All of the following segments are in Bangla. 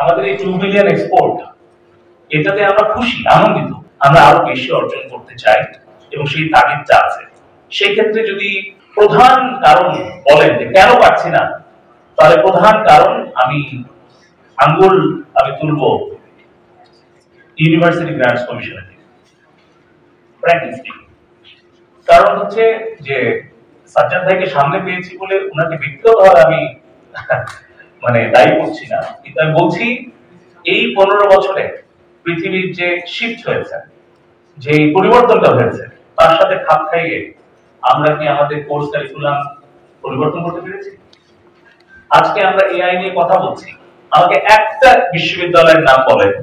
আমাদের এই 2 বিলিয়ন এক্সপোর্ট, এটাতে আমরা খুশি, আনন্দিত। আমরা আরো বেশি অর্জন করতে চাই এবং সেই তাগিদটা আছে। সেই ক্ষেত্রে যদি প্রধান কারণ বলেন যে কেন পাচ্ছি না, তাহলে প্রধান কারণ আমি তুলব ইউনিভার্সিটি গ্রান্টস কমিশনের থেকে। কারণ হচ্ছে যে সাজ্জাদ ভাইকে সামনে পেয়েছি বলে ওনাকে ব্যক্তিগতভাবে আমি মানে দায়ী করছি না, কিন্তু আমি বলছি এই 15 বছরে পৃথিবীর যে শিফট হয়েছে, যে পরিবর্তনটা হয়েছে, তার সাথে খাপ খাইয়ে আমরা কি আমাদের কোর্স কারিকুলাম পরিবর্তন করতে পেরেছি? আজকে আমরা এআই নিয়ে কথা বলছি, আমাকে একটা বিশ্ববিদ্যালয়ের নাম বলেন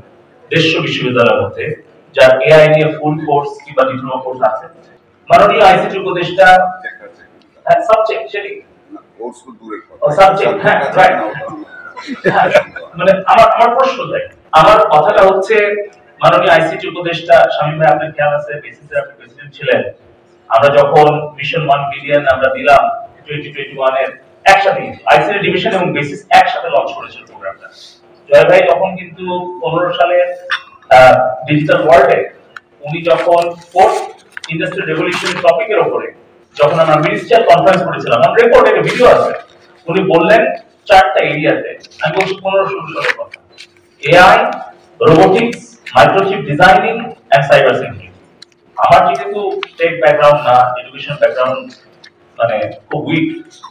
150 বিশ্ববিদ্যালয়ের মধ্যে যার এআই নিয়ে ফুল কোর্স কিংবা ডিপ্লোমা কোর্স আছে। মাননীয় আইসিটি উপদেষ্টা সাবজেক্ট সেটি কোর্সগুলো দূরের কথা, সাবজেক্ট হ্যাঁ রাইট। মানে আমার প্রশ্ন দেয়, আমার কথাটা হচ্ছে মাননীয় আইসিটি উপদেষ্টা শামীম ভাই, আপনার খেয়াল আছে বেসিসের আপনি প্রেসিডেন্ট ছিলেন, আমরা যখন মিশন 1 বিলিয়ন আমরা দিলাম 2021 এর একসাথে আইসিটি ডিভিশন এবং বেসিস একসাথে লঞ্চ করেছিল প্রোগ্রামটা। জয় ভাই তখন কিন্তু 15 সালের ডিজিটাল ওয়ার্ল্ডে উনি যখন ফোর্থ ইন্ডাস্ট্রিয়াল রেভলিউশন টপিকের উপরে যখন আমরা মিনিস্ট্রিয়াল কনফারেন্স করেছিলাম, আমার রেকর্ডে ভিডিও আছে, উনি বললেন 4টা এরিয়াতে, আমি বলছি 15-16 সালের কথা, AI, robotics, microchip designing and cyber security. আমার যেহেতু টেক ব্যাকগ্রাউন্ড না, এডুকেশন ব্যাকগ্রাউন্ড মানে খুব উইক,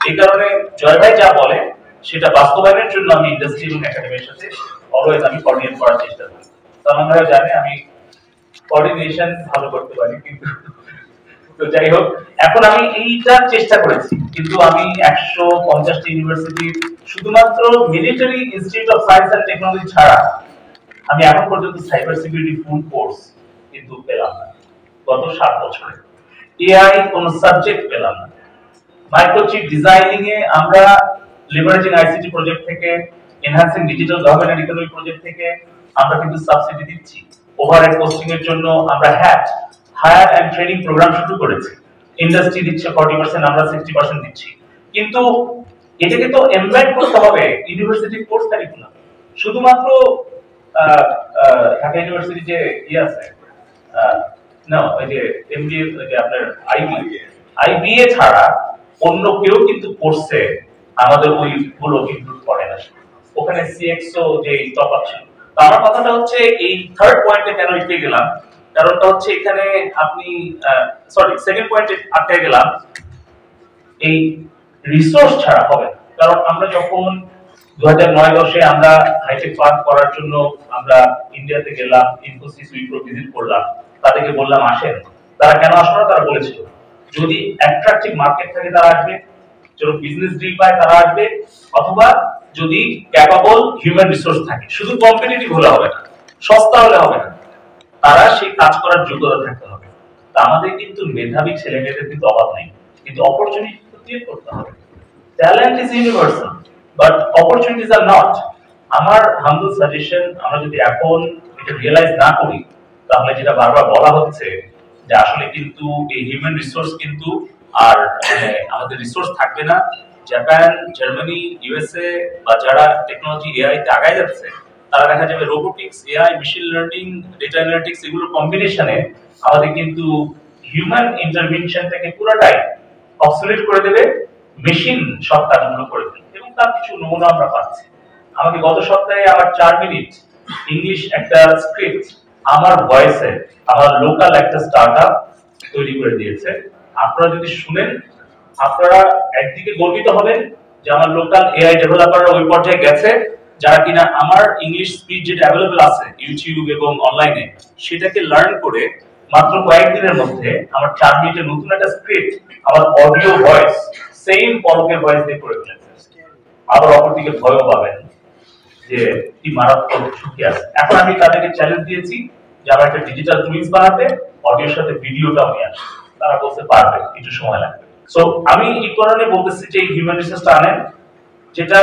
এই কারণে জয় ভাই যা বলে সেটা বাস্তবায়নের জন্য আমি ইন্ডাস্ট্রি এবং একাডেমির সাথে অলওয়েজ আমি কোঅর্ডিনেট করার চেষ্টা করি। সালমান ভাই জানে আমি কোঅর্ডিনেশন ভালো করতে পারি, কিন্তু তো যাই হোক, এখন আমি এইটা চেষ্টা করেছি, কিন্তু আমি 150টি ইউনিভার্সিটি শুধুমাত্র military institute of science and technology ছাড়া আমি এখন পর্যন্ত সাইবার সিকিউরিটি ফুল কোর্স কিন্তু পেলাম না গত 7 বছরে। এআই কোন সাবজেক্ট পেলাম না। মাইক্রোচিপ ডিজাইনিং এ আমরা লিভারেজিং আইসিটি প্রজেক্ট থেকে, enhancing digital government and economy project থেকে আমরা কিন্তু সাবসিডি দিচ্ছি। ওভারহেড পোস্টিং এর জন্য আমরা হায়ার এন্ড ট্রেনিং প্রোগ্রাম শুরু করেছি, ইন্ডাস্ট্রি দিচ্ছে 40%, আমরা 60% দিচ্ছি। কিন্তু এটাকে তো এমবেড করতে হবে ইউনিভার্সিটি কোর্স কারিকুলাম। শুধুমাত্র ঢাকা ইউনিভার্সিটি যে আছে না, ওই যে এমবিএ, ওই যে আপনার আইবিএ ছাড়া অন্য কেউ কিন্তু কোর্সে আমাদের ওইগুলো ইনক্লুড করে না। ওখানে সিএক্সও যে টপ আপ ছিল। তো আমার কথাটা হচ্ছে এই থার্ড পয়েন্টে কেন লিখতে গেলাম, কারণটা হচ্ছে এখানে আপনি সেকেন্ড পয়েন্টে আটকে গেলাম, এই রিসোর্স ছাড়া হবে না। কারণ আমরা যখন 2009-10 আমরা হাইটেক পার্ক করার জন্য আমরা ইন্ডিয়াতে গেলাম, ইনফোসিস উইপ্রো ভিজিট করলাম, তাদেরকে বললাম আসেন, তারা কেন আসলো না, তারা বলেছিল যদি অ্যাট্রাকটিভ মার্কেট থাকে তারা আসবে, যদি বিজনেস ডিল পায় তারা আসবে, অথবা যদি ক্যাপাবল হিউম্যান রিসোর্স থাকে। শুধু কম্পিটিটিভ হলে হবে না, সস্তা হলে হবে না, তারা সেই কাজ করার যোগ্যতা থাকতে হবে। তা আমাদের কিন্তু মেধাবী ছেলেমেয়েদের কিন্তু অভাব নেই, কিন্তু অপরচুনিটি ক্রিয়েট করতে হবে। Talent is universal but opportunities are not. আমার হাম্বল সাজেশন, আমরা যদি এখন এটা রিয়েলাইজ না করি, তাহলে যেটা বারবার বলা হচ্ছে যে আসলে কিন্তু এই হিউম্যান রিসোর্স কিন্তু আর আমাদের রিসোর্স থাকবে না। জাপান, জার্মানি, ইউএসএ বা যারা টেকনোলজি এআই তে আগায় যাচ্ছে, তারা দেখা যাবে robotics, AI, machine learning, data analytics এগুলোর কম্বিনেশনে আমাদের কিন্তু হিউম্যান ইন্টারভেনশনটাকে পুরোটাই অবসলিউট করে দেবে, মেশিন সব কাজগুলো করে দেবে। এবং তার কিছু নমুনা আমরা পাচ্ছি। আমাকে গত সপ্তাহে আমার 4 মিনিট ইংলিশ একটা স্ক্রিপ্ট আমার ভয়েসে আমার লোকাল একটা স্টার্টআপ তৈরি করে দিয়েছে। আপনারা যদি শুনেন, আপনারা একদিকে গর্বিত হবেন যে আমার লোকাল এআই ডেভেলপাররা ওই পর্যায়ে গেছে, যারা কিনা আমার ইংলিশ স্পিচ যেটা অ্যাভেলেবল আছে ইউটিউব এবং অনলাইনে, সেটাকে লার্ন করে মাত্র কয়েকদিনের মধ্যে আমার 4 মিনিটের নতুন একটা স্ক্রিপ্ট আমার অডিও ভয়েস সেম পলকের ভয়েস দিয়ে করে ফেলেছে। আবার অপরদিকে ভয়ও পাবেন যে কি মারাত্মক ঝুঁকি আছে। এখন আমি তাদেরকে চ্যালেঞ্জ দিয়েছি যে আমার একটা ডিজিটাল টুইন্স বানাতে, অডিওর সাথে ভিডিওটাও নিয়ে আসে। তারা বলতে পারবে, একটু সময় লাগবে। সো আমি এই কারণে বলতেছি যে হিউম্যান রিসোর্সটা আনেন। যেটা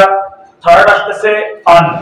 থার্ড আসতেছে ফান্ড।